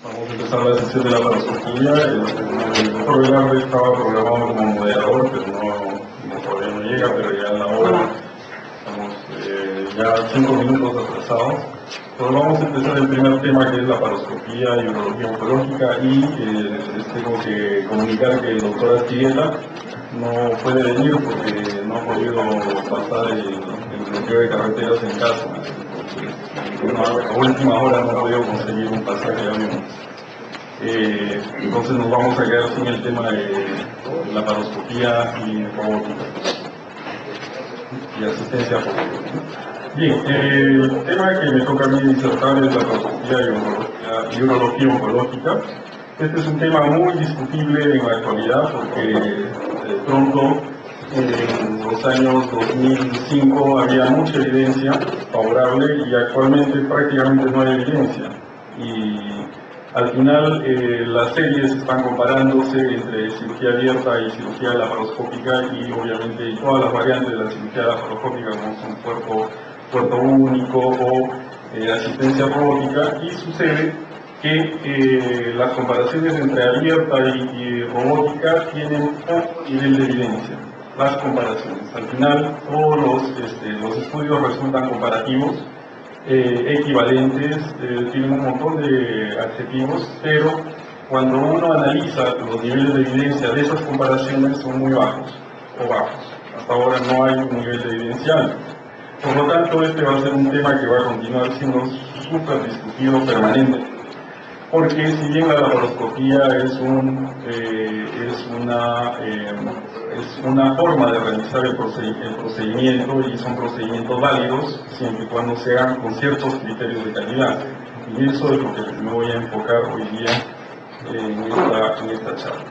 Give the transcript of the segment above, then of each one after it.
Vamos a empezar la sesión de la laparoscopía. El doctor Velarde estaba programado como moderador, pero todavía no llega, pero ya en la hora estamos ya 5 minutos atrasados. Pero vamos a empezar el primer tema, que es la laparoscopía y urología oncológica, y les tengo que comunicar que el doctor Astieta no puede venir porque no ha podido pasar el bloqueo de carreteras en casa. A última hora no ha podido conseguir un pasaje de avión. Entonces nos vamos a quedar sin el tema de laparoscopía y robótica y asistencia robótica. Bien, el tema que me toca a mí disertar es la laparoscopía y urología oncológica. Este es un tema muy discutible en la actualidad porque pronto, en los años 2005, había mucha evidencia favorable y actualmente prácticamente no hay evidencia. Y al final las series están comparándose entre cirugía abierta y cirugía laparoscópica, y obviamente todas las variantes de la cirugía laparoscópica, como son puerto único o asistencia robótica, y sucede que las comparaciones entre abierta y robótica tienen poco nivel de evidencia. Las comparaciones, al final todos los estudios resultan comparativos, equivalentes, tienen un montón de adjetivos, pero cuando uno analiza los niveles de evidencia de esas comparaciones son muy bajos o bajos. Hasta ahora no hay un nivel de evidencia alto. Por lo tanto, este va a ser un tema que va a continuar siendo súper discutido permanentemente, porque si bien la laparoscopía es una forma de realizar el procedimiento, y son procedimientos válidos siempre y cuando se hagan con ciertos criterios de calidad, y eso es lo que me voy a enfocar hoy día en esta charla.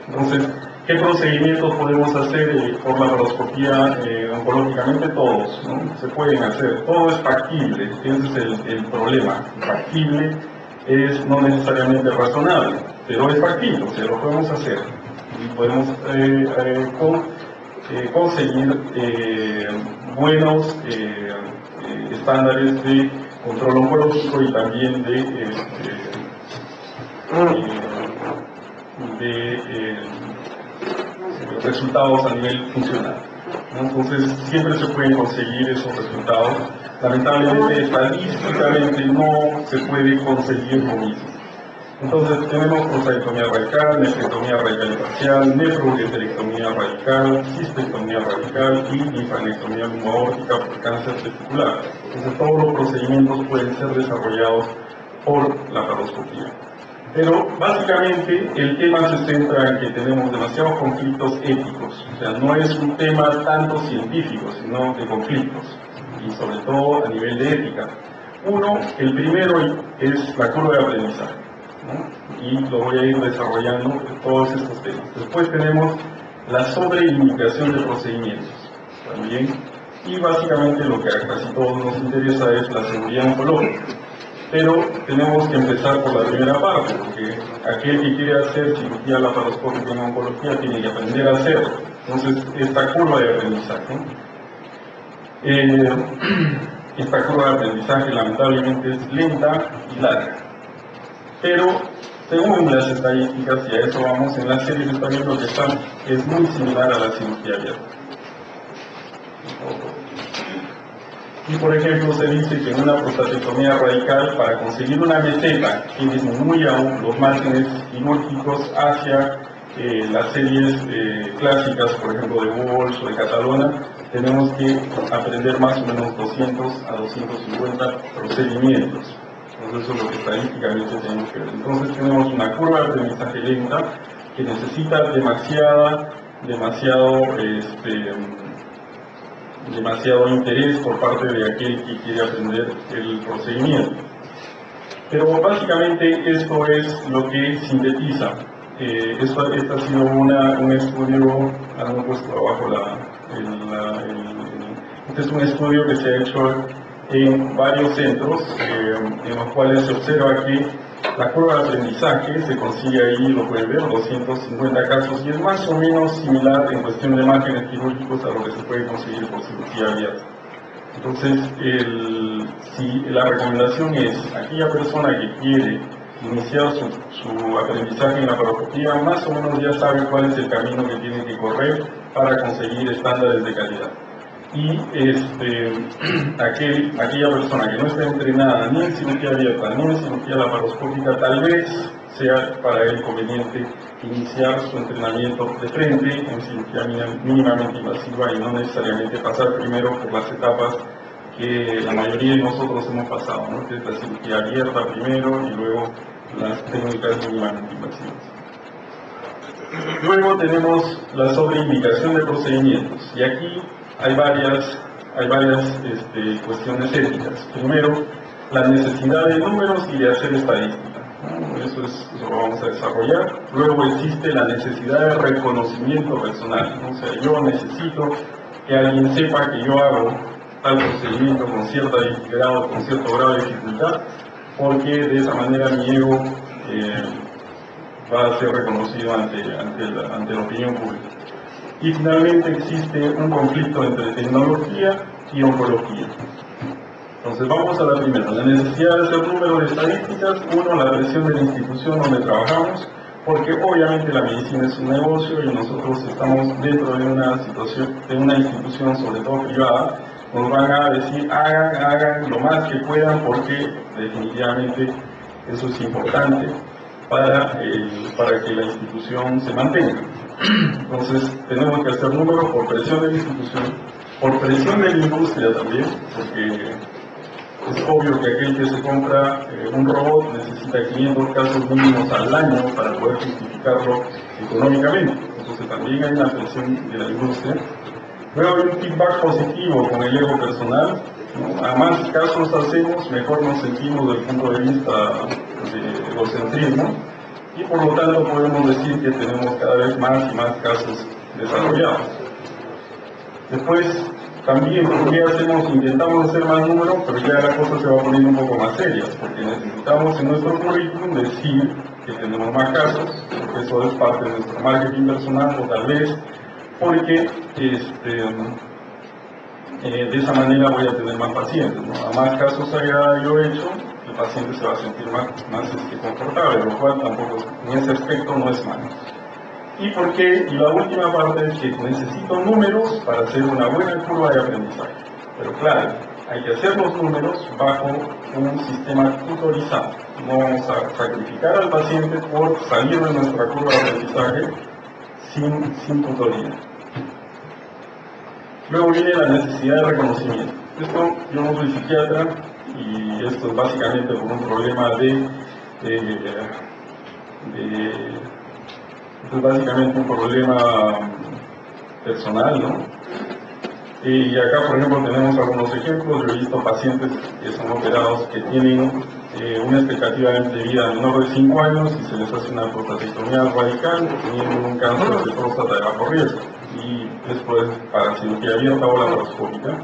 Entonces, ¿qué procedimientos podemos hacer por laparoscopía oncológicamente? Todos, ¿no? Se pueden hacer, todo es factible. Ese es el problema. Factible es no necesariamente razonable, pero es factible, o sea, lo podemos hacer y podemos conseguir buenos estándares de control oncológico y también de resultados a nivel funcional, ¿no? Entonces siempre se pueden conseguir esos resultados. Lamentablemente, estadísticamente no se puede conseguir lo mismo. Entonces tenemos prostatectomía radical, nefrectomía radical parcial, nefroureterectomía radical, cistectomía radical y linfanectomía lumboaórtica por cáncer testicular. Entonces todos los procedimientos pueden ser desarrollados por laparoscopía. Pero básicamente el tema se centra en que tenemos demasiados conflictos éticos, o sea, no es un tema tanto científico, sino de conflictos, y sobre todo a nivel de ética. Uno, el primero es la curva de aprendizaje, ¿no? Y lo voy a ir desarrollando todos estos temas. Después tenemos la sobreindicación de procedimientos, también, y básicamente lo que a casi todos nos interesa es la seguridad oncológica. Pero tenemos que empezar por la primera parte, porque aquel que quiere hacer cirugía laparoscópica en oncología tiene que aprender a hacerlo. Entonces, esta curva de aprendizaje, lamentablemente es lenta y larga. Pero, según las estadísticas, y a eso vamos, en la serie se está viendo que es muy similar a la cirugía abierta. Y por ejemplo se dice que en una prostatectomía radical, para conseguir una meseta que disminuya los márgenes quirúrgicos hacia las series clásicas, por ejemplo de Walsh o de Catalona, tenemos que aprender más o menos 200 a 250 procedimientos. Entonces eso es lo que estadísticamente tenemos que ver. Entonces tenemos una curva de aprendizaje lenta que necesita demasiado interés por parte de aquel que quiere aprender el procedimiento. Pero básicamente esto es lo que sintetiza. Este ha sido un estudio, han puesto abajo este es un estudio que se ha hecho en varios centros, en los cuales se observa que la curva de aprendizaje se consigue ahí, lo pueden ver, 250 casos, y es más o menos similar en cuestión de márgenes quirúrgicos a lo que se puede conseguir por cirugía abierta. Entonces, si la recomendación es aquella persona que quiere iniciar su aprendizaje en laparoscopía, más o menos ya sabe cuál es el camino que tiene que correr para conseguir estándares de calidad. Y aquella persona que no esté entrenada ni en cirugía abierta ni en cirugía laparoscópica, tal vez sea para él conveniente iniciar su entrenamiento de frente en cirugía mínimamente invasiva y no necesariamente pasar primero por las etapas que la mayoría de nosotros hemos pasado, ¿no? Que es la cirugía abierta primero y luego las técnicas mínimamente invasivas. Luego tenemos la sobreindicación de procedimientos, y aquí hay varias cuestiones éticas. Primero, la necesidad de números y de hacer estadística, ¿no? Eso lo vamos a desarrollar. Luego existe la necesidad de reconocimiento personal, ¿no? O sea, yo necesito que alguien sepa que yo hago tal procedimiento con cierto grado de dificultad, porque de esa manera mi ego va a ser reconocido ante la opinión pública. Y finalmente existe un conflicto entre tecnología y oncología. Entonces vamos a la primera, la necesidad de hacer números de estadísticas. Uno, la presión de la institución donde trabajamos, porque obviamente la medicina es un negocio y nosotros estamos dentro de una institución, sobre todo privada. Nos van a decir hagan lo más que puedan, porque definitivamente eso es importante para que la institución se mantenga. Entonces tenemos que hacer números por presión de la institución, por presión de la industria también, porque es obvio que aquel que se compra un robot necesita 500 casos mínimos al año para poder justificarlo económicamente. Entonces también hay una presión de la industria. Luego hay un feedback positivo con el ego personal, ¿no? A más casos hacemos, mejor nos sentimos desde el punto de vista de egocentrismo, y por lo tanto podemos decir que tenemos cada vez más y más casos desarrollados. Después también, ¿qué hacemos? Intentamos hacer más números, pero ya la cosa se va poniendo un poco más seria, porque necesitamos en nuestro currículum decir que tenemos más casos, porque eso es parte de nuestro marketing personal, o tal vez porque de esa manera voy a tener más pacientes, ¿no? A más casos haya yo hecho, el paciente se va a sentir más confortable, lo cual tampoco, en ese aspecto, no es malo. ¿Y por qué? Y la última parte es que necesito números para hacer una buena curva de aprendizaje. Pero claro, hay que hacer los números bajo un sistema tutorizado. No vamos a sacrificar al paciente por salir de nuestra curva de aprendizaje sin tutoría. Luego viene la necesidad de reconocimiento. Esto, yo no soy psiquiatra, y esto es básicamente por un problema esto es básicamente un problema personal, ¿no? Y acá, por ejemplo, tenemos algunos ejemplos. Yo he visto pacientes que son operados que tienen una expectativa de vida menor de 5 años y se les hace una prostatectomía radical teniendo un cáncer de próstata de bajo riesgo, y después para cirugía abierta o laparoscópica.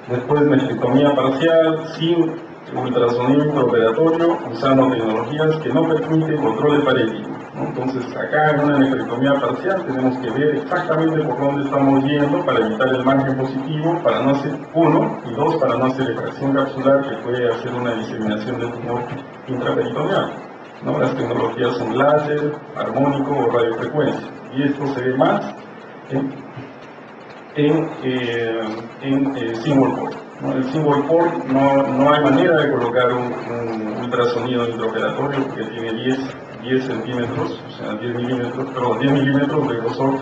Después mastectomía parcial sin ultrasonido intraoperatorio, usando tecnologías que no permiten control de parénquima, ¿no? Entonces acá en una nefrectomía parcial tenemos que ver exactamente por dónde estamos yendo para evitar el margen positivo, para no hacer, uno, y dos, para no hacer extracción capsular que puede hacer una diseminación del tumor intraperitoneal, ¿no? Las tecnologías son láser, armónico o radiofrecuencia, y esto se ve más en single port, ¿no? El single port no hay manera de colocar un ultrasonido intraoperatorio porque tiene 10 centímetros, o sea 10 milímetros de grosor,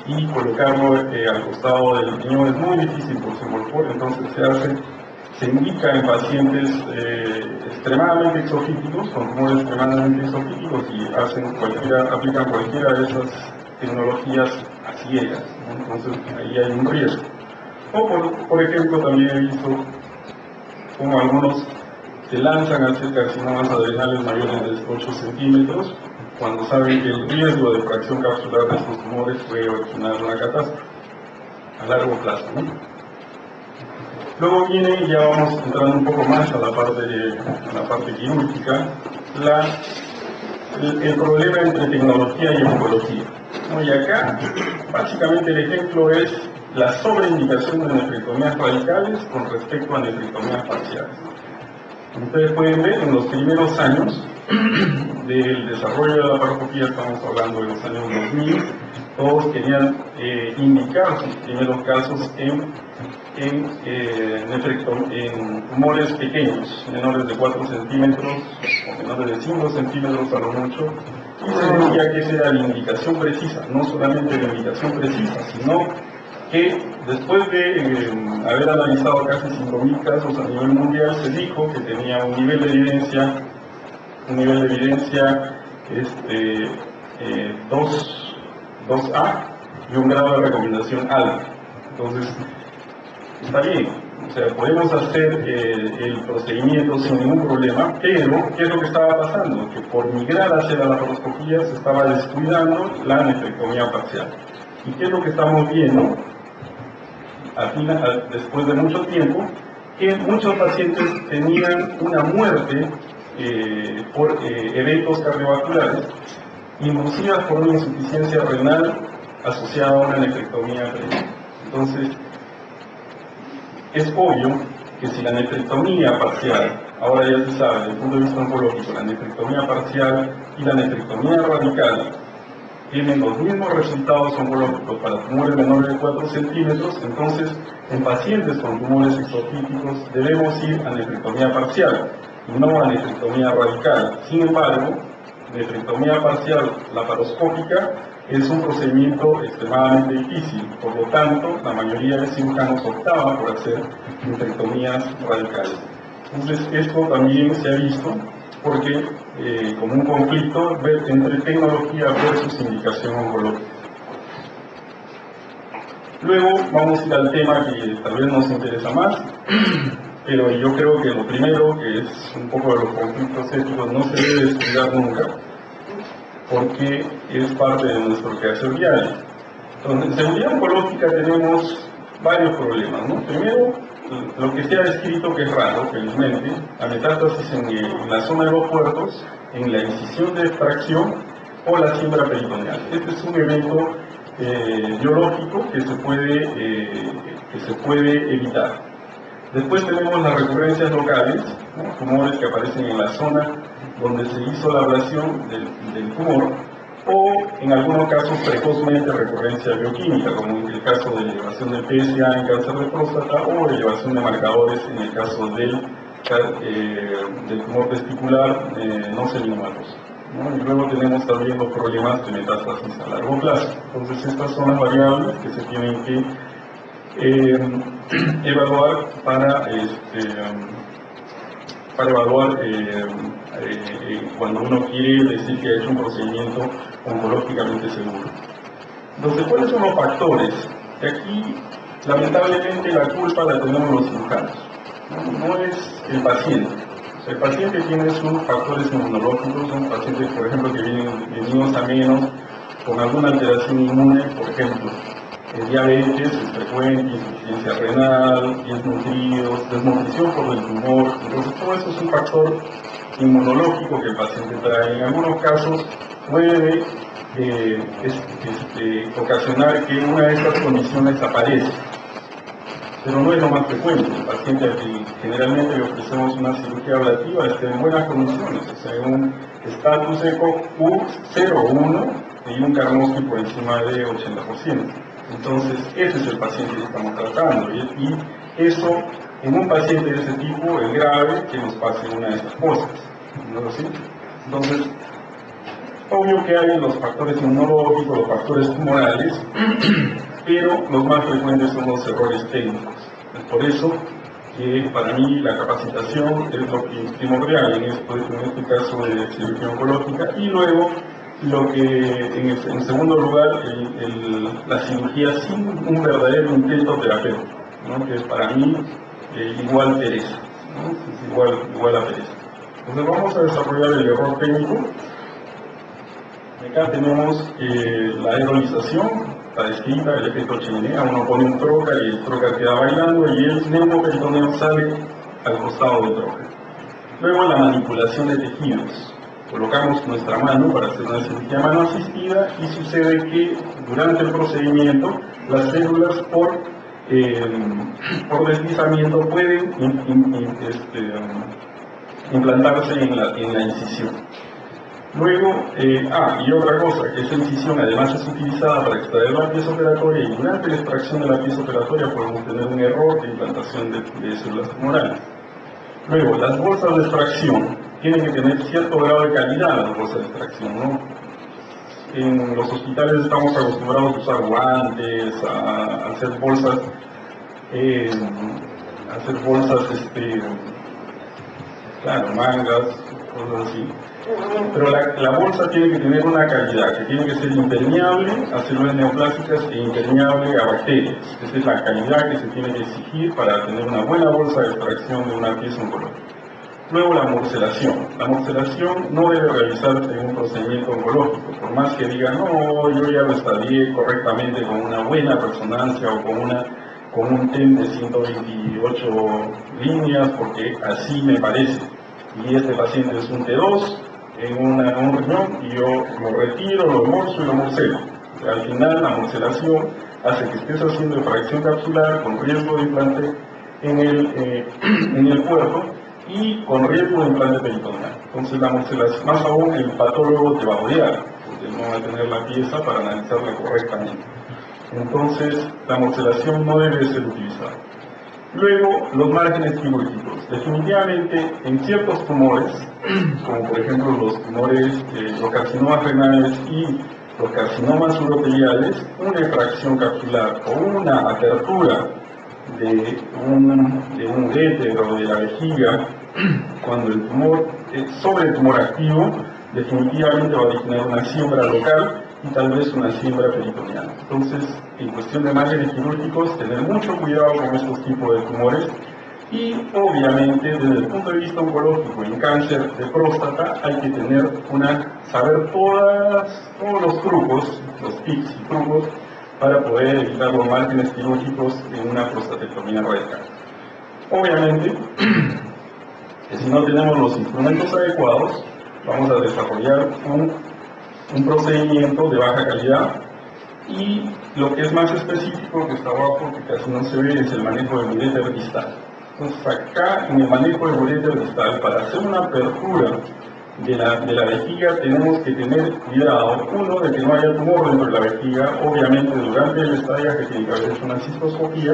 y colocarlo al costado del riñón es muy difícil por single port. Entonces se indica en pacientes extremadamente exofíticos, con tumores extremadamente exofíticos, y aplican cualquiera de esas tecnologías a ciegas, ¿no? Entonces ahí hay un riesgo. O por ejemplo, también he visto como algunos se lanzan a hacer carcinomas adrenales mayores de 8 centímetros cuando saben que el riesgo de fracción capsular de estos tumores puede originar una catástrofe a largo plazo, ¿no? Luego viene, ya vamos entrando un poco más a la parte quirúrgica, el problema entre tecnología y oncología, ¿no? Y acá, básicamente, el ejemplo es la sobreindicación de nefrectomías radicales con respecto a nefrectomías parciales. Ustedes pueden ver en los primeros años del desarrollo de la paroscopía, estamos hablando de los años 2000, todos querían indicar sus primeros casos en tumores pequeños, menores de 4 centímetros o menores de 5 centímetros a lo mucho, y se decía que esa era la indicación precisa, no solamente la indicación precisa, sino que después de haber analizado casi 5.000 casos a nivel mundial, se dijo que tenía un nivel de evidencia 2A y un grado de recomendación alto. Entonces, está bien, o sea, podemos hacer el procedimiento sin ningún problema, pero ¿qué es lo que estaba pasando? Que por migrar hacia la laparoscopía se estaba descuidando la nefrectomía parcial. ¿Y qué es lo que estamos viendo? Después de mucho tiempo, que muchos pacientes tenían una muerte por eventos cardiovasculares inducidas por una insuficiencia renal asociada a una nefrectomía previa. Entonces, es obvio que si la nefrectomía parcial, ahora ya se sabe, desde el punto de vista oncológico, la nefrectomía parcial y la nefrectomía radical tienen los mismos resultados oncológicos para tumores menores de 4 centímetros, entonces en pacientes con tumores exofíticos debemos ir a nefrectomía parcial y no a nefrectomía radical. Sin embargo, nefrectomía parcial laparoscópica es un procedimiento extremadamente difícil, por lo tanto la mayoría de cirujanos optaban por hacer nefrectomías radicales. Entonces esto también se ha visto porque como un conflicto entre tecnología versus indicación oncológica. Luego vamos a ir al tema que tal vez nos interesa más, pero yo creo que lo primero, que es un poco de los conflictos éticos, no se debe descuidar nunca, porque es parte de nuestro quehacer diario. Entonces, en seguridad oncológica tenemos varios problemas, ¿no? Primero, lo que se ha descrito, que es raro, felizmente, la metástasis en la zona de los puertos, en la incisión de extracción o la siembra peritoneal. Este es un evento biológico que se puede evitar. Después tenemos las recurrencias locales, ¿no? Tumores que aparecen en la zona donde se hizo la ablación del tumor, o en algunos casos precozmente recurrencia bioquímica, como en el caso de elevación del PSA en cáncer de próstata o elevación de marcadores en el caso del tumor testicular no seminomatoso, ¿no? Y luego tenemos también los problemas de metástasis a largo plazo. Entonces estas son las variables que se tienen que evaluar para evaluar cuando uno quiere decir que ha hecho un procedimiento oncológicamente seguro. Entonces, ¿cuáles son los factores? Y aquí, lamentablemente, la culpa la tenemos los cirujanos, no es el paciente. O sea, el paciente tiene sus factores inmunológicos, son pacientes, por ejemplo, que vienen venidos a menos con alguna alteración inmune, por ejemplo, diabetes es frecuente, insuficiencia renal, desnutrición por el tumor. Entonces, todo eso es un factor inmunológico que el paciente trae. En algunos casos puede ocasionar que una de estas condiciones aparezca, pero no es lo más frecuente. El paciente al que generalmente le ofrecemos una cirugía ablativa está en buenas condiciones, o sea, en un estatus eco U0-1 y un Karnowski por encima de 80%. Entonces, ese es el paciente que estamos tratando, y eso, en un paciente de ese tipo, es grave que nos pase una de estas cosas, ¿no es así? Entonces, obvio que hay los factores inmunológicos, los factores tumorales, pero los más frecuentes son los errores técnicos. Es por eso que para mí la capacitación es lo primordial en este caso de cirugía oncológica, y luego lo que en segundo lugar la cirugía sin un verdadero intento terapéutico, ¿no? Que para mí igual pereza, ¿no? Es igual a pereza. Entonces vamos a desarrollar el error técnico. Acá tenemos la aerolización, está descrita, el efecto chimenea. Uno pone un trocar y el trocar queda bailando y el neumoperitoneo sale al costado del trocar. Luego la manipulación de tejidos. Colocamos nuestra mano para hacer una cirugía mano asistida y sucede que durante el procedimiento las células por deslizamiento pueden implantarse en la incisión. Luego, y otra cosa, que esa incisión además es utilizada para extraer la pieza operatoria, y durante la extracción de la pieza operatoria podemos tener un error de implantación de células tumorales. Luego, las bolsas de extracción tienen que tener cierto grado de calidad, las bolsas de extracción, ¿no? En los hospitales estamos acostumbrados a usar guantes, a hacer bolsas, claro, mangas, cosas así. Pero la bolsa tiene que tener una calidad, que tiene que ser impermeable a células neoplásicas e impermeable a bacterias. Esa es la calidad que se tiene que exigir para tener una buena bolsa de extracción de una pieza oncológica. Luego, la morcelación. La morcelación no debe realizarse en un procedimiento oncológico, por más que digan, no, yo ya lo estadié correctamente con una buena resonancia o con un TEM de 128 líneas, porque así me parece. Y este paciente es un T2 en un riñón, y yo lo retiro, lo morso y lo morcelo. Al final, la morcelación hace que estés haciendo extracción capsular con riesgo de implante en el puerto y con riesgo de implante peritoneal. Entonces, la morcelación, más aún, el patólogo te va a odiar, porque no va a tener la pieza para analizarla correctamente. Entonces, la morcelación no debe ser utilizada. Luego, los márgenes quirúrgicos. Definitivamente, en ciertos tumores, como por ejemplo los tumores, los carcinomas renales y los carcinomas uroteliales, una extracción capsular o una apertura de un uréter o de la vejiga, cuando el tumor es sobre el tumor activo, definitivamente va a originar una siembra local y tal vez una siembra peritoneal. Entonces, en cuestión de márgenes quirúrgicos, tener mucho cuidado con estos tipos de tumores, y obviamente desde el punto de vista oncológico en cáncer de próstata hay que saber todos los trucos, los tips y trucos para poder evitar los márgenes quirúrgicos en una prostatectomía radical. Obviamente, que si no tenemos los instrumentos adecuados, vamos a desarrollar un procedimiento de baja calidad, y lo que es más específico, que está abajo, que casi no se ve, es el manejo del uréter distal. Entonces, acá en el manejo del uréter distal, para hacer una apertura de la vejiga, tenemos que tener cuidado, uno, de que no haya tumor dentro de la vejiga. Obviamente, durante el estallaje tiene que haber una cistoscopía,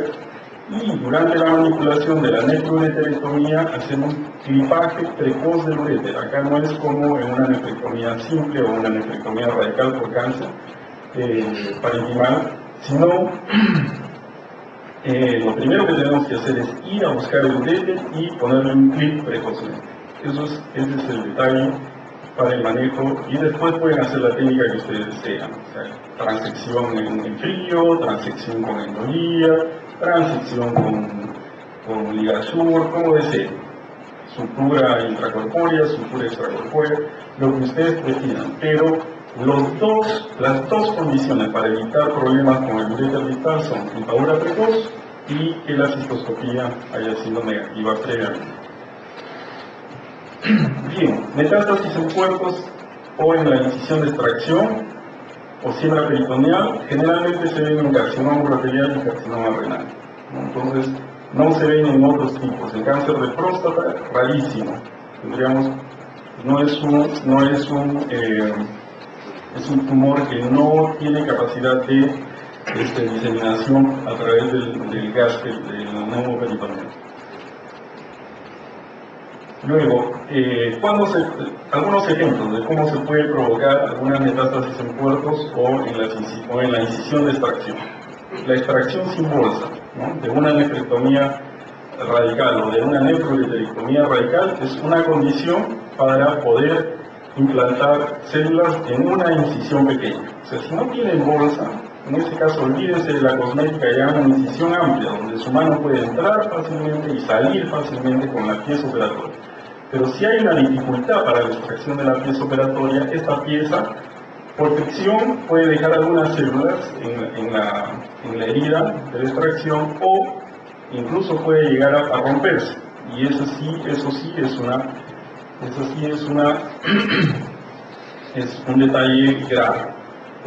y durante la manipulación de la nefroureterectomía hacemos clipaje precoz del uréter. Acá no es como en una nefrectomía simple o una nefrectomía radical por cáncer parenquimal, sino lo primero que tenemos que hacer es ir a buscar el uréter y ponerle un clip precozmente. Ese es el detalle para el manejo, y después pueden hacer la técnica que ustedes desean, o sea, transección en frío, transección con endolía, transección con ligasur, como deseen, sutura intracorpórea, sutura extracorpórea, lo que ustedes prefieran, pero las dos condiciones para evitar problemas con el uréter distal son clipadura precoz y que la cistoscopía haya sido negativa previamente. Bien, metástasis en puertos o en la incisión de extracción o siembra peritoneal generalmente se ven en carcinoma urotelial y carcinoma renal, ¿no? Entonces, no se ven en otros tipos. En cáncer de próstata, rarísimo. Es un tumor que no tiene capacidad de diseminación a través del gas del neumoperitoneal. Luego, algunos ejemplos de cómo se puede provocar alguna metástasis en puertos o en la incisión de extracción. La extracción sin bolsa, ¿no?, de una nefrectomía radical o de una nefroureterectomía radical es una condición para poder implantar células en una incisión pequeña. O sea, si no tienen bolsa, en ese caso olvídense de la cosmética y hagan una incisión amplia, donde su mano puede entrar fácilmente y salir fácilmente con la pieza operatoria. Pero si hay una dificultad para la extracción de la pieza operatoria, esta pieza, por fricción, puede dejar algunas células en la herida de la extracción, o incluso puede llegar a romperse. Y eso sí es un detalle grave.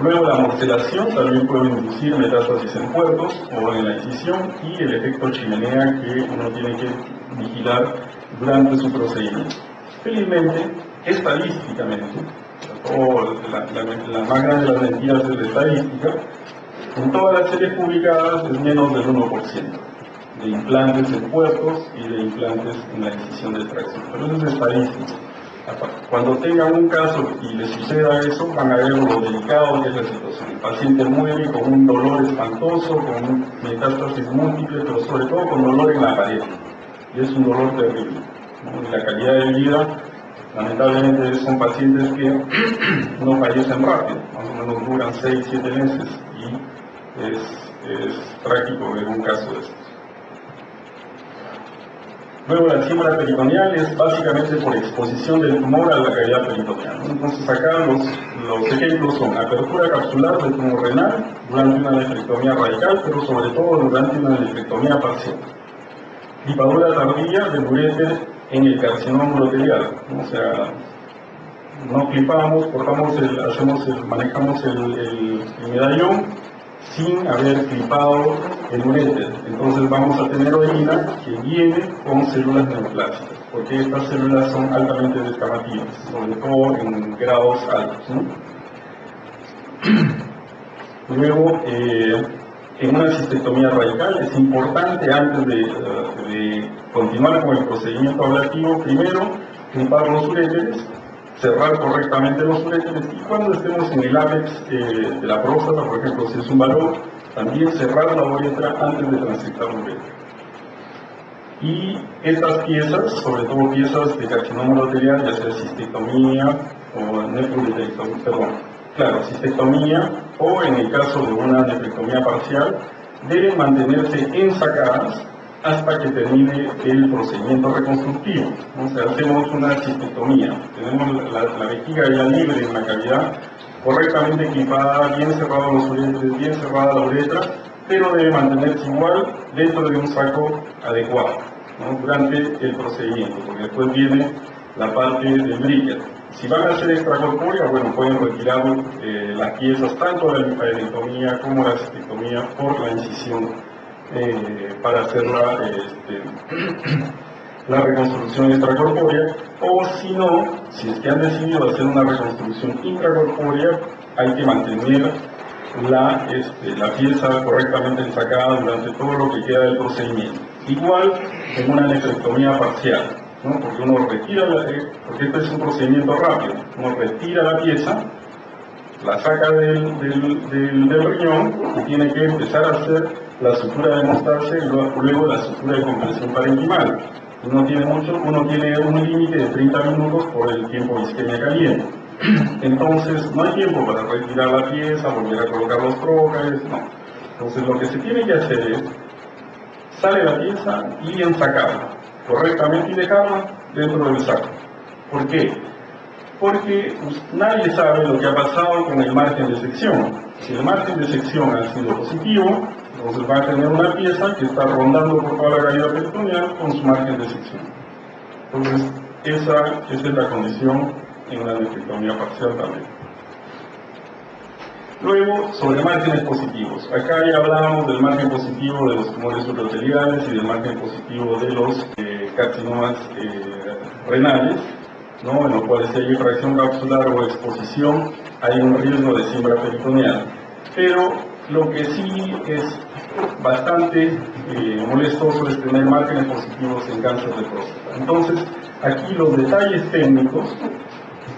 Luego, la morcelación también puede inducir metástasis en puertos o en la incisión, y el efecto chimenea que uno tiene que vigilar durante su procedimiento. Felizmente, estadísticamente, la más grande de las mentiras es la estadística, en todas las series publicadas es menos del 1% de implantes en puertos y de implantes en la incisión de extracción. Pero eso es estadístico. Cuando tengan un caso y les suceda eso, van a ver lo delicado que es la situación. El paciente muere con un dolor espantoso, con metástasis múltiple, pero sobre todo con dolor en la pared. Y es un dolor terrible, ¿no? Y la calidad de vida, lamentablemente, son pacientes que no fallecen rápido, más o menos duran 6-7 meses, y es trágico ver un caso de estos. Luego, la siembra peritoneal es básicamente por exposición del tumor a la cavidad peritoneal. Entonces, acá los ejemplos son apertura capsular del tumor renal durante una nefrectomía radical, pero sobre todo durante una nefrectomía parcial. Clipadura tardía del uréter en el carcinoma uroterial, o sea, no clipamos, manejamos el medallón sin haber clipado el uréter. Entonces vamos a tener orina que viene con células neoplásicas, porque estas células son altamente descamativas, sobre todo en grados altos, ¿no? Luego, en una cistectomía radical es importante, antes de continuar con el procedimiento ablativo, primero clipar los uréteres, cerrar correctamente los uréteres, y cuando estemos en el ápex de la próstata, por ejemplo, si es un varón, también cerrar la uretra antes de transectar la uretra. Y estas piezas, sobre todo piezas de carcinoma uroterial, ya sea cistectomía o cistectomía, o en el caso de una nefrectomía parcial, deben mantenerse ensacadas hasta que termine el procedimiento reconstructivo. O sea, hacemos una cistectomía, tenemos la vejiga ya libre en la cavidad, correctamente equipada, bien cerrados los uréteres, bien cerrada la uretra, pero debe mantenerse igual dentro de un saco adecuado, ¿no? Durante el procedimiento, porque después viene la parte del briquet. Si van a hacer extracorpórea, bueno, pueden retirar las piezas, tanto la linfadenectomía como la cistectomía, por la incisión para hacer la reconstrucción extracorpórea, o si no, si es que han decidido hacer una reconstrucción intracorpórea, hay que mantener la pieza correctamente ensacada durante todo lo que queda del procedimiento. Igual en una nefrectomía parcial, ¿no? Porque uno retira, porque este es un procedimiento rápido, uno retira la pieza, la saca del riñón y tiene que empezar a hacer la sutura de hemostasia y luego la sutura de compresión parenquimal. Uno tiene un límite de 30 minutos por el tiempo de isquemia caliente. Entonces no hay tiempo para retirar la pieza, volver a colocar los trócares, no. Entonces lo que se tiene que hacer es, sale la pieza y ensacarla correctamente y dejarla dentro del saco. ¿Por qué? Porque nadie sabe lo que ha pasado con el margen de sección. Si el margen de sección ha sido positivo, entonces va a tener una pieza que está rondando por toda la cavidad peritoneal con su margen de sección. Entonces, esa es la condición en la nefrectomía parcial también. Luego, sobre márgenes positivos. Acá ya hablábamos del margen positivo de los tumores uroteriales y del margen positivo de los carcinomas renales, ¿no? En los cuales si hay fracción capsular o exposición, hay un riesgo de siembra peritoneal. Pero lo que sí es bastante molestoso es tener márgenes positivos en cáncer de próstata. Entonces, aquí los detalles técnicos,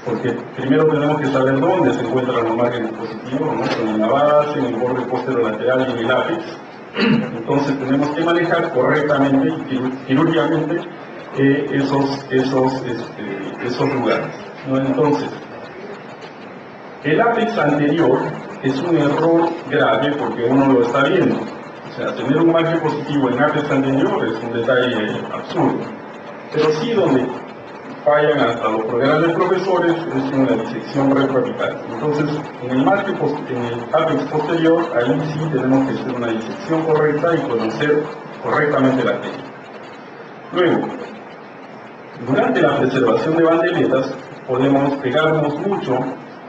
porque primero tenemos que saber dónde se encuentran los márgenes positivos, ¿no? Son en la base, en el borde posterolateral y en el ápex. Entonces tenemos que manejar correctamente y quirúrgicamente esos lugares, ¿no? Entonces, el ápex anterior es un error grave porque uno lo está viendo. O sea, tener un margen positivo en ápex anterior es un detalle absurdo. Pero sí donde fallan hasta los grandes profesores es en la disección retroapical. Entonces, en el ápex posterior, ahí sí tenemos que hacer una disección correcta y conocer correctamente la técnica. Luego, durante la preservación de bandeletas, podemos pegarnos mucho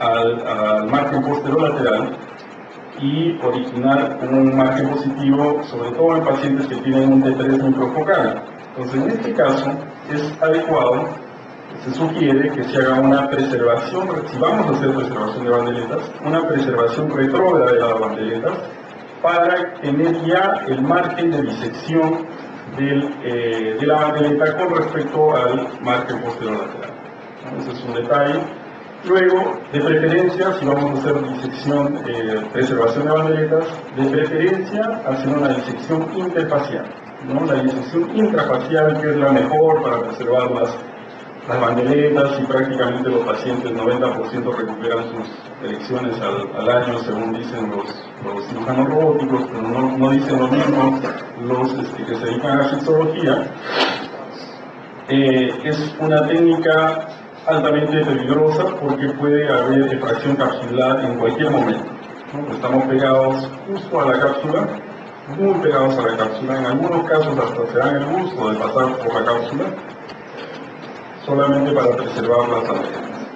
al margen posterolateral y originar un margen positivo, sobre todo en pacientes que tienen un T3 microfocal. Entonces, en este caso, es adecuado se sugiere que se haga una preservación, si vamos a hacer preservación de bandeletas, una preservación retrógrada de las bandeletas para tener ya el margen de disección de la bandeleta con respecto al margen posterior lateral. Ese es un detalle. Luego, de preferencia, si vamos a hacer disección, preservación de bandeletas, de preferencia hacer una disección interfacial, ¿no? La disección intrafacial, que es la mejor para preservar las bandeletas, y prácticamente los pacientes 90% recuperan sus elecciones al año, según dicen los cirujanos robóticos, pero no dicen lo mismo los que se dedican a la sexología. Es una técnica altamente peligrosa porque puede haber efracción capsular en cualquier momento, ¿no? Estamos pegados justo a la cápsula, muy pegados a la cápsula, en algunos casos hasta se dan el gusto de pasar por la cápsula solamente para preservar las bandeletas.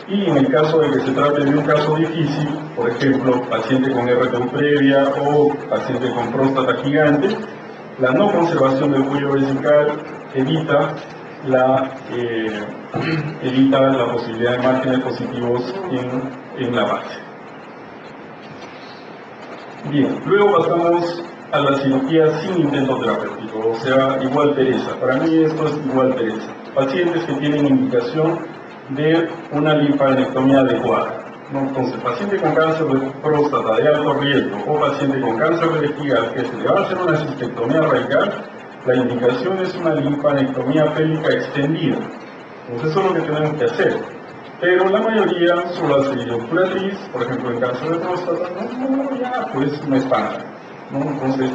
Y en el caso de que se trate de un caso difícil, por ejemplo, paciente con RTU previa o paciente con próstata gigante, la no conservación del cuello vesical evita la posibilidad de márgenes positivos en la base. Bien, luego pasamos a la cirugía sin intento terapéutico, o sea, igual pereza. Para mí esto es igual pereza. Pacientes que tienen indicación de una linfadenectomía adecuada, ¿no? Entonces, paciente con cáncer de próstata de alto riesgo o paciente con cáncer de vejiga que se le va a hacer una cistectomía radical, la indicación es una linfadenectomía pélvica extendida. Entonces, eso es lo que tenemos que hacer. Pero la mayoría solo hace videopulatriz, por ejemplo, en cáncer de próstata, pues me espanta, ¿no? Entonces,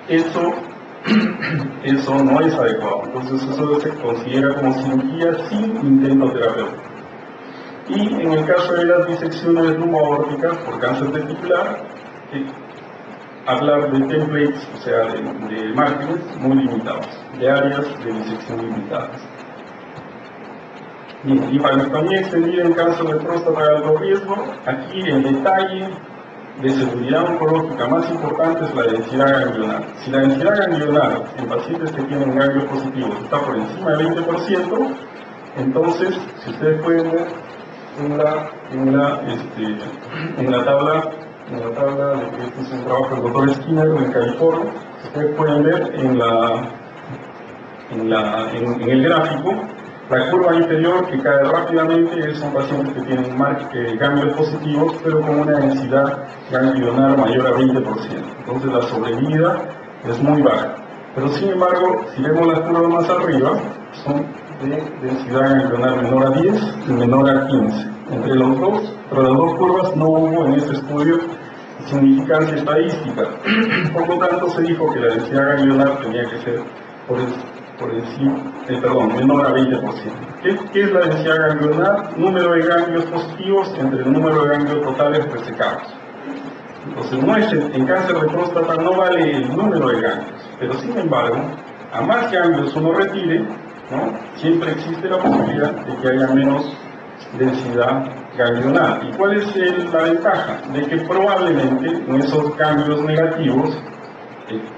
eso no es adecuado. Entonces, eso se considera como cirugía sin intento terapéutico. Y en el caso de las disecciones lumboaórticas por cáncer testicular, hablar de templates, o sea, de márgenes muy limitados, de áreas de disección limitadas. Bien, linfadenectomía extendida en cáncer de próstata de alto riesgo. Aquí el detalle de seguridad oncológica más importante es la densidad ganglionar. Si la densidad ganglionar en pacientes que tienen ganglios positivos está por encima del 20%, entonces, si ustedes pueden ver en la tabla de que este es un trabajo del doctor Skinner en California, ustedes pueden ver en el gráfico la curva inferior que cae rápidamente. Son pacientes que tienen ganglios positivos, pero con una densidad ganglionar mayor a 20%. Entonces la sobrevida es muy baja. Pero sin embargo, si vemos las curvas más arriba, son de densidad ganglionar menor a 10 y menor a 15. Entre las dos curvas no hubo en este estudio significancia estadística. Por lo tanto, se dijo que la densidad ganglionar tenía que ser menor a 20%. ¿Qué es la densidad ganglionar? Número de ganglios positivos entre el número de ganglios totales resecados. Entonces, en cáncer de próstata no vale el número de ganglios, pero sin embargo, a más ganglios uno retire, ¿no? Siempre existe la posibilidad de que haya menos densidad ganglionar. ¿Y cuál es la ventaja? De que probablemente en esos ganglios negativos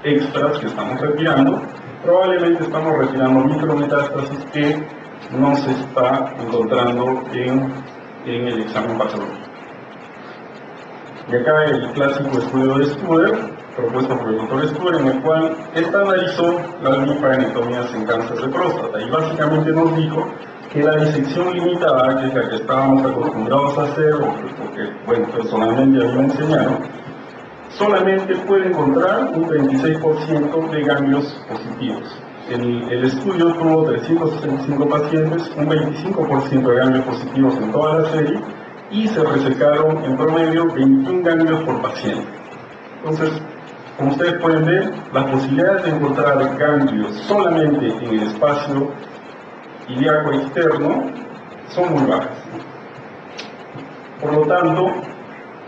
extras que estamos retirando, probablemente estamos retirando micrometástasis que no se está encontrando en el examen patológico. Y acá el clásico estudio de Studer, propuesto por el doctor Studer, en el cual estandarizó las linfadenectomías en cáncer de próstata y básicamente nos dijo que la disección limitada, que es la que estábamos acostumbrados a hacer, o que, bueno, personalmente a mí me enseñaron, solamente puede encontrar un 26% de ganglios positivos. El estudio tuvo 365 pacientes, un 25% de ganglios positivos en toda la serie, y se resecaron en promedio 21 ganglios por paciente. Entonces, como ustedes pueden ver, las posibilidades de encontrar ganglios solamente en el espacio ilíaco externo son muy bajas. Por lo tanto,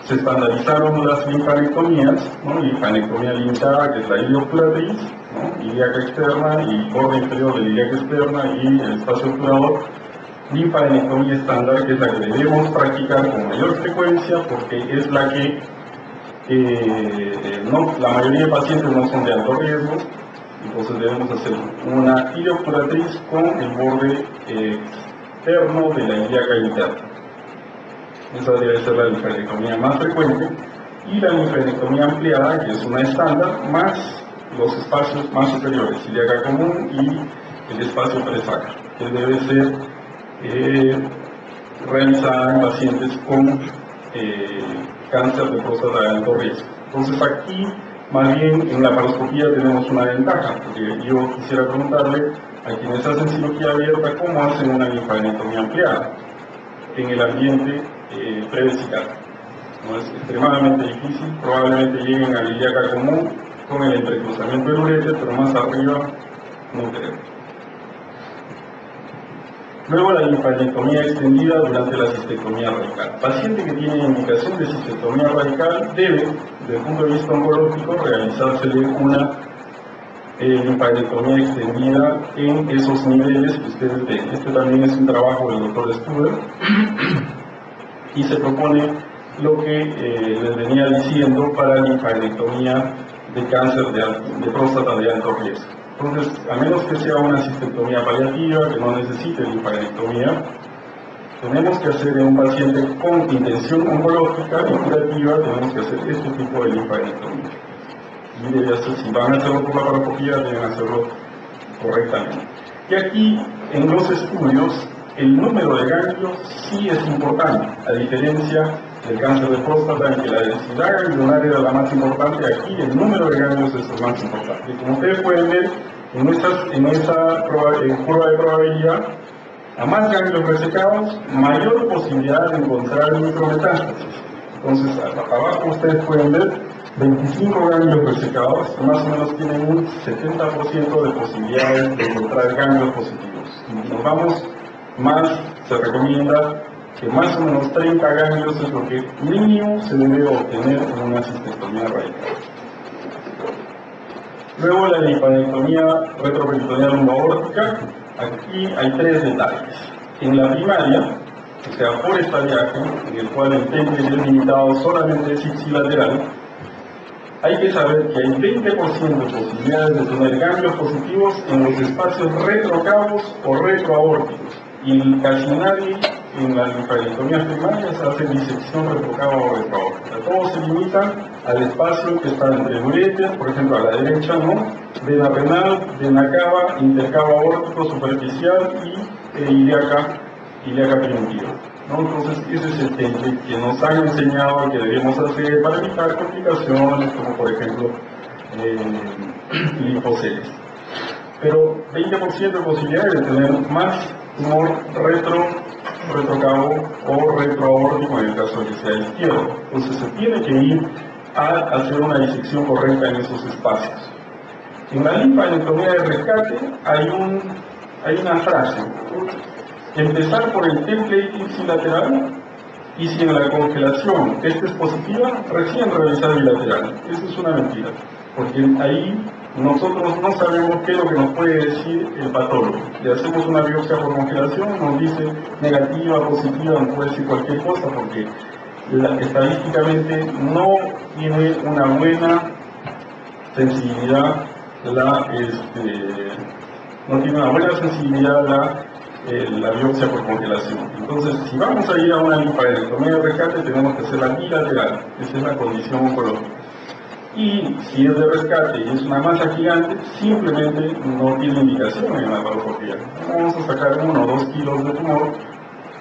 se estandarizaron las linfadenectomías, ¿no? Linfadenectomía limitada, que es la iliopulatriz, ¿no? Ilíaca externa y borde inferior de la ilíaca externa y el espacio obturador. Linfadenectomía estándar, que es la que debemos practicar con mayor frecuencia porque es la que la mayoría de pacientes no son de alto riesgo Entonces debemos hacer una tira obturatriz con el borde externo de la ilíaca interna. Esa debe ser la linfadenectomía más frecuente, y la linfadenectomía ampliada, que es una estándar, más los espacios más superiores, ilíaca común y el espacio presacro, que debe ser realizada en pacientes con cáncer de próstata de alto riesgo. Entonces aquí, más bien, en la laparoscopía tenemos una ventaja, porque yo quisiera preguntarle a quienes hacen cirugía abierta cómo hacen una linfadenectomía ampliada en el ambiente prevesical. No es extremadamente difícil, probablemente lleguen a la ilíaca común con el entrecruzamiento del uréter, pero más arriba no creo. Luego la linfadenectomía extendida durante la cistectomía radical. Paciente que tiene indicación de cistectomía radical debe, desde el punto de vista oncológico, realizársele una linfadenectomía extendida en esos niveles que ustedes ven. Este también es un trabajo del doctor Studer y se propone lo que les venía diciendo para linfadenectomía de cáncer de próstata de alto riesgo. Entonces, a menos que sea una cistectomía paliativa, que no necesite linfadenectomía, tenemos que hacer en un paciente con intención oncológica y curativa, tenemos que hacer este tipo de linfadenectomía. Y debe hacer, si van a hacerlo por laparoscopía, deben hacerlo correctamente. Y aquí, en los estudios, el número de ganglios sí es importante, a diferencia del cáncer de próstata, en que la densidad ganglionar era la más importante. Aquí el número de ganglios es el más importante. Y como ustedes pueden ver, en esa curva de probabilidad, a más ganglios resecados, mayor posibilidad de encontrar micrometástasis. Entonces, abajo ustedes pueden ver 25 ganglios resecados, que más o menos tienen un 70% de posibilidades de encontrar ganglios positivos. Si nos vamos más, se recomienda que más o menos 30 ganglios es lo que mínimo se debe obtener en una cistectomía radical. Luego la linfadenectomía retroperitoneal lumboaórtica. Aquí hay tres detalles. En la primaria, o sea, por estadiaje, en el cual el temple es limitado solamente es ipsilateral, hay que saber que hay 20% de posibilidades de tener ganglios positivos en los espacios retrocavos o retroaórticos. Y casi nadie en la linfadenectomía primaria se hace disección retrocava o retroaórtica. Todo se limita al espacio que está entre el uréter, por ejemplo, a la derecha, ¿no? Vena renal, vena cava, intercava aórtico superficial y ilíaca primitiva, ¿no? Entonces, ese es el template que nos han enseñado que debemos hacer para evitar complicaciones, como por ejemplo, linfoceles. Pero 20% de posibilidades de tener más tumor retrocavo o retroaórtico en el caso de que sea izquierdo. Entonces se tiene que ir a hacer una disección correcta en esos espacios. En la linfadenectomía de rescate hay una frase: empezar por el template ipsilateral, y si en la congelación esta es positiva, recién realizar bilateral. Eso es una mentira, porque ahí nosotros no sabemos qué es lo que nos puede decir el patólogo. Le hacemos una biopsia por congelación, nos dice negativa, positiva, nos puede decir cualquier cosa, porque estadísticamente no tiene una buena sensibilidad la biopsia por congelación. Entonces, si vamos a ir a una linfadenectomía de rescate, tenemos que hacerla bilateral. Esa es la condición oncológica. Y si es de rescate y es una masa gigante, simplemente no tiene indicación en la laparoscopía. Vamos a sacar 1 o 2 kilos de tumor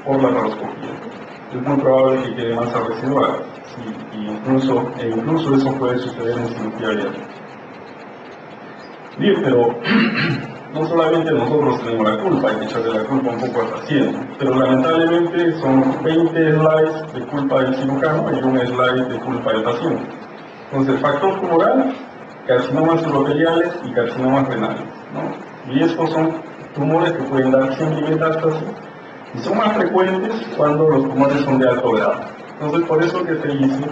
por la laparoscopía. Es muy probable que quede masa residual, e incluso eso puede suceder en cirugía abierta. Bien, pero no solamente nosotros tenemos la culpa, hay que echarle la culpa un poco al paciente, pero lamentablemente son 20 slides de culpa del cirujano y un slide de culpa del paciente. Entonces, factor tumoral, carcinomas endoteliales y carcinomas renales, ¿no? Y estos son tumores que pueden dar siempre metástasis y son más frecuentes cuando los tumores son de alto grado. Entonces, por eso que se dice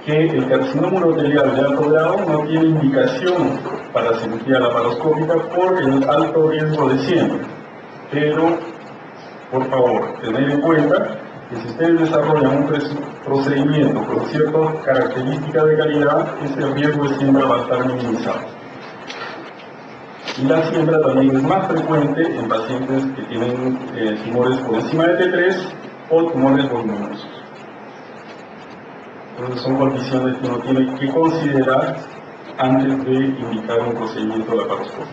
que el carcinoma endotelial de alto grado no tiene indicación para cirugía laparoscópica por el alto riesgo de siempre. Pero, por favor, tener en cuenta que si ustedes desarrollan un procedimiento con ciertas características de calidad, ese riesgo de siembra va a estar minimizado. Y la siembra también es más frecuente en pacientes que tienen tumores por encima de T3 o tumores voluminosos. Entonces son condiciones que uno tiene que considerar antes de indicar un procedimiento laparoscópico.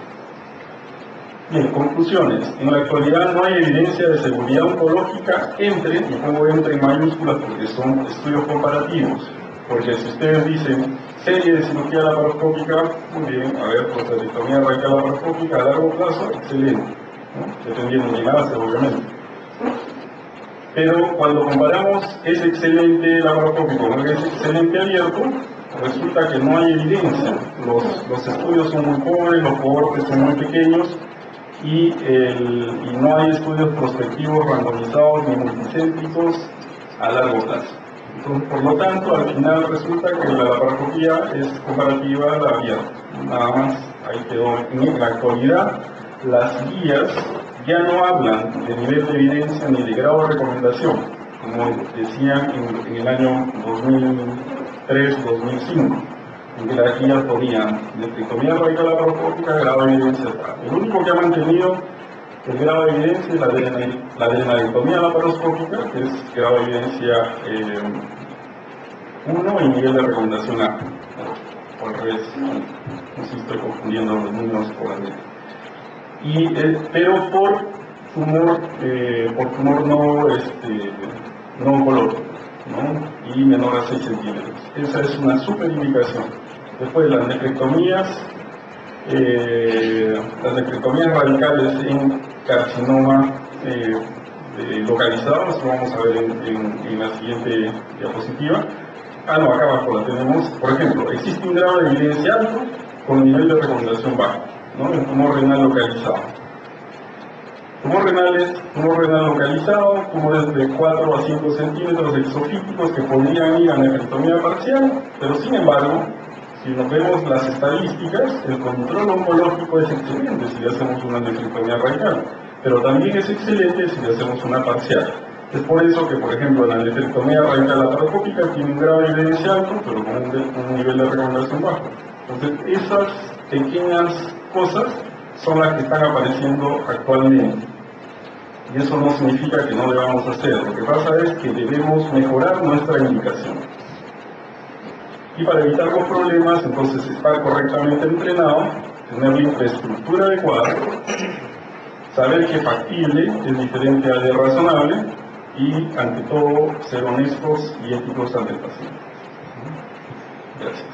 Bien, conclusiones. En la actualidad no hay evidencia de seguridad oncológica entre, y pongo entre en mayúsculas porque son estudios comparativos. Porque si ustedes dicen serie de cirugía laparoscópica, muy bien, a ver, prostatectomía radical laparoscópica a largo plazo, excelente, ¿no? Dependiendo de enlace, obviamente. Pero cuando comparamos ese excelente laparoscópico con ese excelente abierto, resulta que no hay evidencia. Los estudios son muy pobres, los cohortes son muy pequeños y no hay estudios prospectivos randomizados ni multicéntricos a largo plazo. Entonces, por lo tanto, al final resulta que la laparoscopía es comparativa a la abierta. Nada más, ahí quedó. En la actualidad, las guías ya no hablan de nivel de evidencia ni de grado de recomendación, como decían en el año 2003-2005, en que las guías ponían nefrectomía radical laparoscópica, grado de evidencia tal. El único que ha mantenido el grado de evidencia es la adrenalectomía laparoscópica, que es grado de evidencia 1 y nivel de recomendación A. O al revés, no sé si estoy confundiendo los números por la mente. Pero por tumor no oncológico, ¿no? Y menor a 6 centímetros. Esa es una super indicación. Después las nefrectomías radicales en carcinoma localizado, esto vamos a ver en la siguiente diapositiva. No, acá abajo la tenemos. Por ejemplo, existe un grado de evidencia alto con un nivel de recomendación bajo, ¿no? El tumor renal localizado. Tumor renal localizado, tumores de 4 a 5 centímetros exofíticos que podrían ir a nefrectomía parcial, pero sin embargo, si nos vemos las estadísticas, el control oncológico es excelente si le hacemos una nefrectomía radical, pero también es excelente si le hacemos una parcial. Es por eso que, por ejemplo, la nefrectomía radical laparoscópica tiene un grado de evidencia alto, pero con un nivel de recomendación bajo. Entonces, esas pequeñas cosas son las que están apareciendo actualmente. Y eso no significa que no debamos hacer. Lo que pasa es que debemos mejorar nuestra indicación. Y para evitar los problemas, entonces, estar correctamente entrenado, tener la infraestructura adecuada, saber que factible es diferente a de razonable y, ante todo, ser honestos y éticos ante el paciente. Gracias.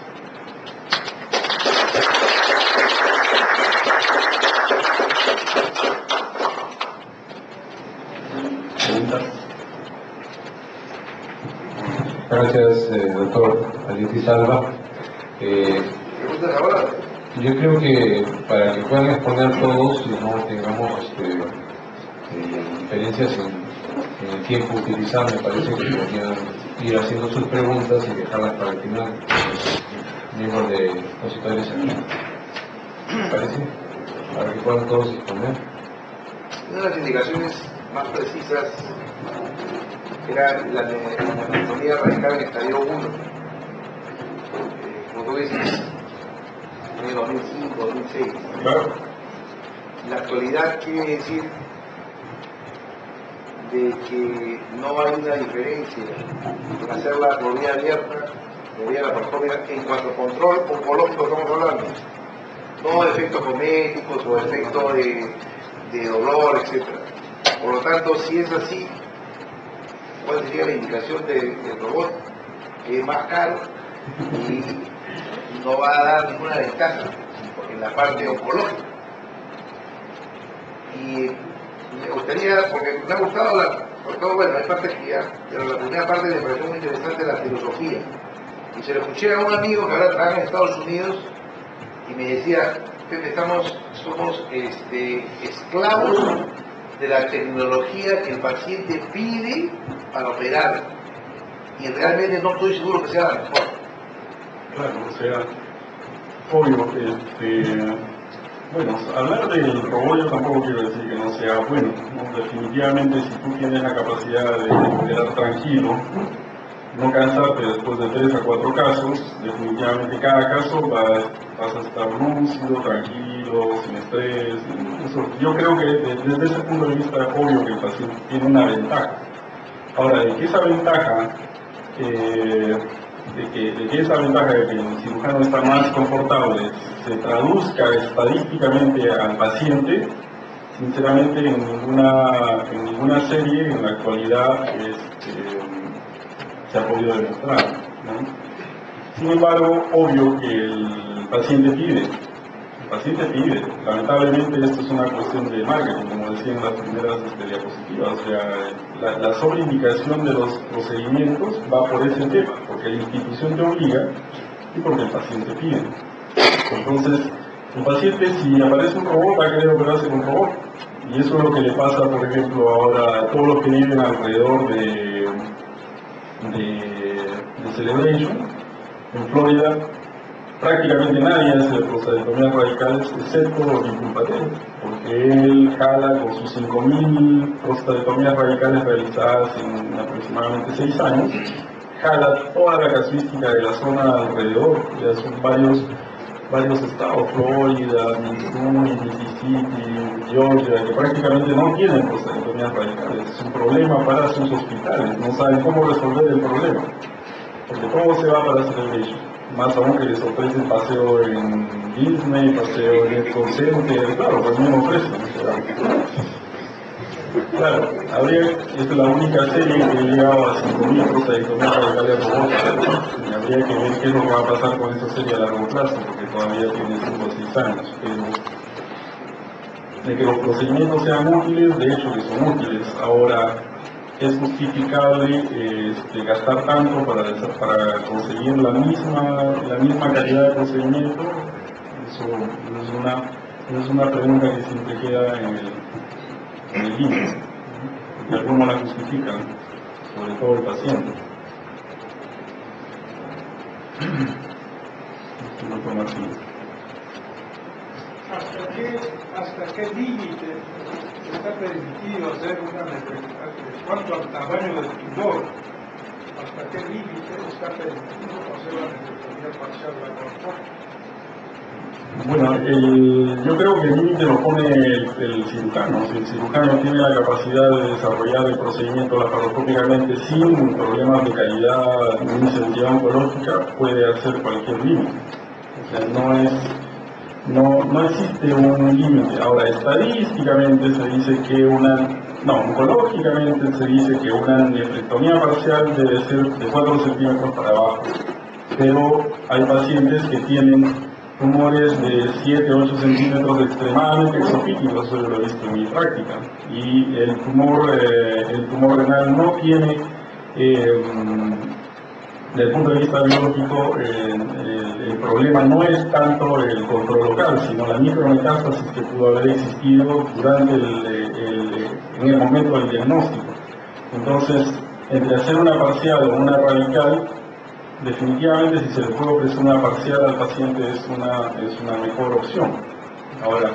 Gracias, doctor Alexis Alba. Yo creo que para que puedan exponer todos y no tengamos diferencias en el tiempo utilizado, me parece que podrían ir haciendo sus preguntas y dejarlas para el final, miembros de expositores aquí. ¿Me parece? Para que puedan todos exponer. Una de las indicaciones más precisas era la nefrectomía radical en estadio 1. Como tú dices, en el 2005, 2006. Claro. En la actualidad quiere decir de que no hay una diferencia en hacerla por vía abierta, por vía laparoscópica, en cuanto a control oncológico estamos hablando. No de efectos cosméticos o efectos de dolor, etc. Por lo tanto, si es así, ¿cuál sería la indicación del robot? Que es más caro y no va a dar ninguna ventaja en la parte oncológica. Y me gustaría, porque me ha gustado sobre todo, bueno, hay partes que ya, pero la primera parte me pareció muy interesante la filosofía. Y se lo escuché a un amigo que ahora trabaja en Estados Unidos y me decía, Pepe, somos esclavos de la tecnología que el paciente pide para operar. Y realmente no estoy seguro que sea la mejor. Claro, o sea, obvio, bueno, hablar del robot yo tampoco quiero decir que no sea bueno, ¿no? Definitivamente si tú tienes la capacidad de operar tranquilo, no cansarte después de 3 a 4 casos. Definitivamente cada caso vas a estar lúcido, tranquilo, sin estrés. Yo creo que desde ese punto de vista es obvio que el paciente tiene una ventaja. Ahora, de que esa ventaja de que el cirujano está más confortable se traduzca estadísticamente al paciente, sinceramente en ninguna serie en la actualidad se ha podido demostrar, ¿no? Sin embargo, obvio que el paciente pide. Lamentablemente esto es una cuestión de marketing, como decía en las primeras diapositivas. O sea, la sobreindicación de los procedimientos va por ese tema, porque la institución te obliga y porque el paciente pide. Entonces, el paciente, si aparece un robot, va a querer operarse con un robot. Y eso es lo que le pasa, por ejemplo, ahora a todos los que viven alrededor de Celebration, en Florida. Prácticamente nadie hace prostatectomías radicales excepto Nikhil Patel, porque él jala con sus 5.000 prostatectomías radicales realizadas en aproximadamente 6 años, jala toda la casuística de la zona alrededor. Ya son varios estados, Florida, Missouri, Mississippi, Georgia, que prácticamente no tienen prostatectomías radicales. Es un problema para sus hospitales, no saben cómo resolver el problema, porque todo se va para Celebration. Más aún que les ofrecen paseo en Disney, paseo en Epcot Center, claro, pues mismo precio. Claro, esta es la única serie que ha llegado a 5.000 prostatectomías radicales robots. Y habría que ver qué es lo que va a pasar con esta serie a largo plazo, porque todavía tiene 5 o 6 años. Pero de que los procedimientos sean útiles, de hecho que son útiles. Ahora, es justificable gastar tanto para conseguir la misma calidad de procedimiento. Eso es una pregunta que siempre queda en el límite, porque algunos la justifican, sobre todo el paciente. ¿Hasta qué límite está permitido hacer una nefrectomía? En cuanto al tamaño del tumor, ¿hasta qué límite está permitido hacer la nefrectomía parcial laparoscópica? Bueno, yo creo que el límite lo pone el cirujano. Si el cirujano tiene la capacidad de desarrollar el procedimiento laparoscópicamente sin problemas de calidad ni sensibilidad oncológica, puede hacer cualquier límite. O sea, no existe un límite. Ahora, estadísticamente se dice que oncológicamente se dice que una nefrectomía parcial debe ser de 4 centímetros para abajo, pero hay pacientes que tienen tumores de 7 o 8 centímetros extremadamente exofíticos, eso lo he visto en mi práctica, y el tumor renal no tiene, desde el punto de vista biológico, el problema no es tanto el control local, sino la micrometástasis que pudo haber existido durante en el momento del diagnóstico. Entonces, entre hacer una parcial o una radical, definitivamente si se le puede ofrecer una parcial al paciente es una mejor opción. Ahora,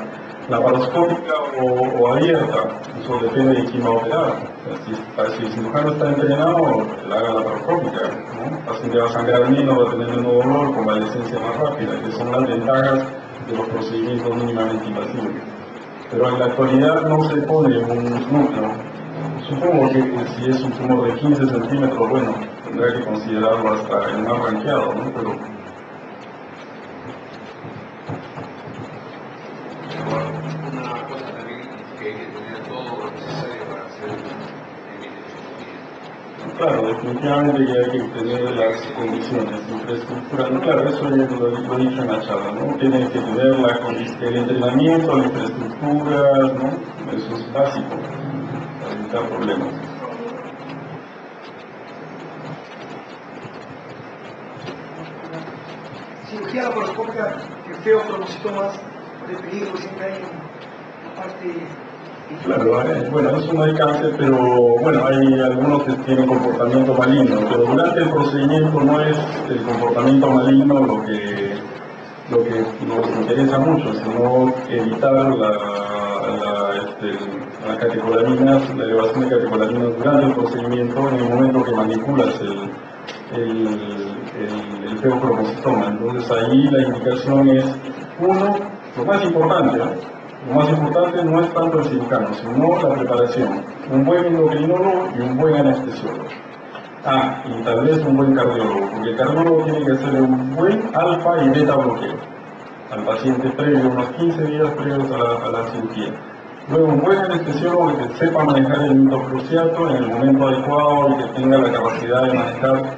laparoscópica o abierta, eso depende de quién va a operar. O sea, si el cirujano está entrenado, le haga laparoscópica, ¿no? El paciente va a sangrar menos, va a tener menos dolor, convalescencia más rápida, que son las ventajas de los procedimientos mínimamente invasivos. Pero en la actualidad no se pone un núcleo. Supongo que si es un tumor de 15 centímetros, bueno, tendrá que considerarlo hasta el más ranqueado, ¿no? Pero una cosa también que hay que tener todo lo necesario para hacer claro, definitivamente ya hay que tener las condiciones, infraestructura, no, claro, eso ya lo he dicho en la charla, ¿no? Tiene que tener el entrenamiento, la infraestructura, ¿no? Eso es básico para evitar problemas. Cirugía laparoscópica, ¿qué otros síntomas de peligro siempre hay en la parte? Claro, bueno, eso no hay cáncer, pero bueno, hay algunos que tienen comportamiento maligno, pero durante el procedimiento no es el comportamiento maligno lo que nos interesa mucho, sino evitar la catecolaminas, la elevación de catecolaminas durante el procedimiento en el momento que manipulas el feocromocitoma. Entonces ahí la indicación es, uno, lo más importante, lo más importante no es tanto el cirujano, sino la preparación. Un buen endocrinólogo y un buen anestesiólogo. Y tal vez un buen cardiólogo, porque el cardiólogo tiene que hacerle un buen alfa y beta bloqueo al paciente previo, unos 15 días previos a la cirugía. Luego un buen anestesiólogo que sepa manejar el mitocruciato en el momento adecuado y que tenga la capacidad de manejar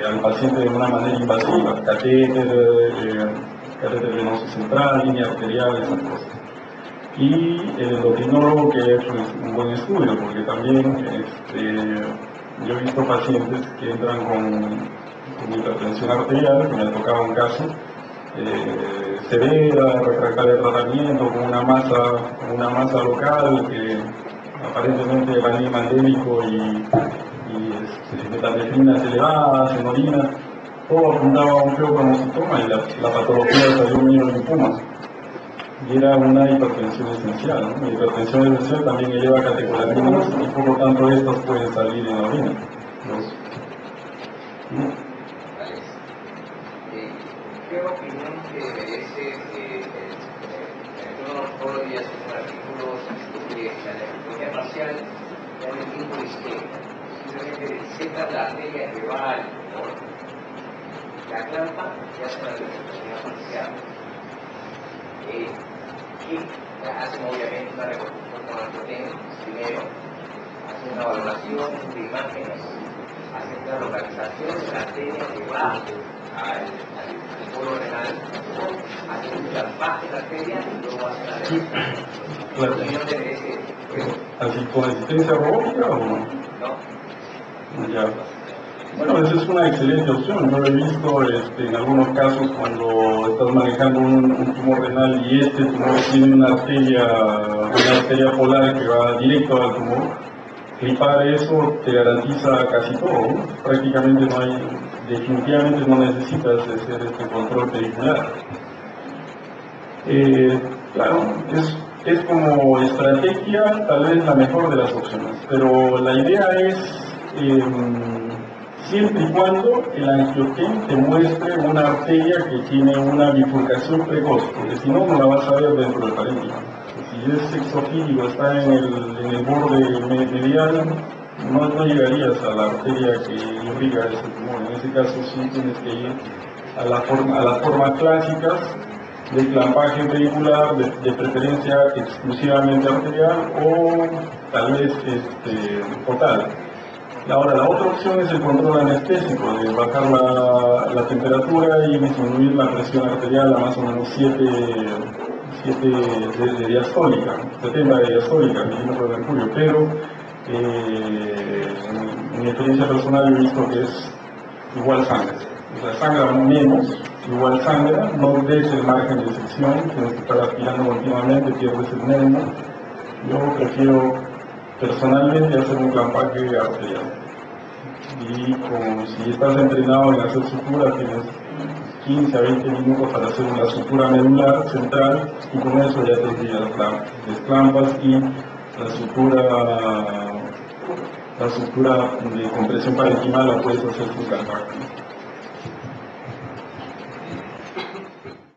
al paciente de una manera invasiva, catéter venoso central, línea arterial, esas cosas. Y el endocrinólogo que ha hecho un buen estudio, porque también yo he visto pacientes que entran con hipertensión arterial, que me ha tocado un caso severa, refractaria de tratamiento, con una masa local que aparentemente era anema endémico y metanefrinas elevadas en orina, todo apuntaba a un feocromocitoma y la patología salió un linfoma. Y era una hipertensión esencial, ¿no? La hipertensión esencial también eleva catecolaminas y por lo tanto estas pueden salir en la orina. ¿Qué opinión te merece todos los días en artículos de la anatomía parcial ya en el tiempo isquémico? Simplemente seca la arteria que va al tumor, la clampa y hace la anatomía parcial. Y hacen obviamente una reconstrucción con el proteína primero, hacen una valoración de imágenes, hacen la localización de la arteria que va al polo renal, hacen un clampaje de la arteria y luego hacen la reconstrucción. ¿Así con asistencia robótica o no? No. Ya. Bueno, esa es una excelente opción. Yo lo he visto en algunos casos cuando estás manejando un tumor renal y este tumor tiene una arteria polar que va directo al tumor. Clipar eso te garantiza casi todo, ¿no? Prácticamente definitivamente no necesitas hacer este control pericular. Claro, es como estrategia tal vez la mejor de las opciones, pero la idea es siempre y cuando el angioten te muestre una arteria que tiene una bifurcación precoz, porque si no, no la vas a ver dentro del parénquima. Si es exofílico, está en el borde medial, no llegarías a la arteria que irriga ese tumor. En ese caso sí tienes que ir a las formas clásicas de clampaje pericular, de preferencia exclusivamente arterial o tal vez total. Ahora, la otra opción es el control anestésico, de bajar la temperatura y disminuir la presión arterial a más o menos 7 de diastólica, 70 de diastólica, milímetros de mercurio, pero en mi experiencia personal he visto que es igual sangre. O sea, sangra menos, igual sangra, no des el margen de sección, tienes que estar aspirando continuamente, pierdes el neumo. Yo prefiero personalmente hacer un clampaje arterial. Y como si estás entrenado en hacer sutura, tienes 15 a 20 minutos para hacer una sutura medular central y con eso ya te desclampas y la sutura de compresión parenquimal la puedes hacer sin clampaje.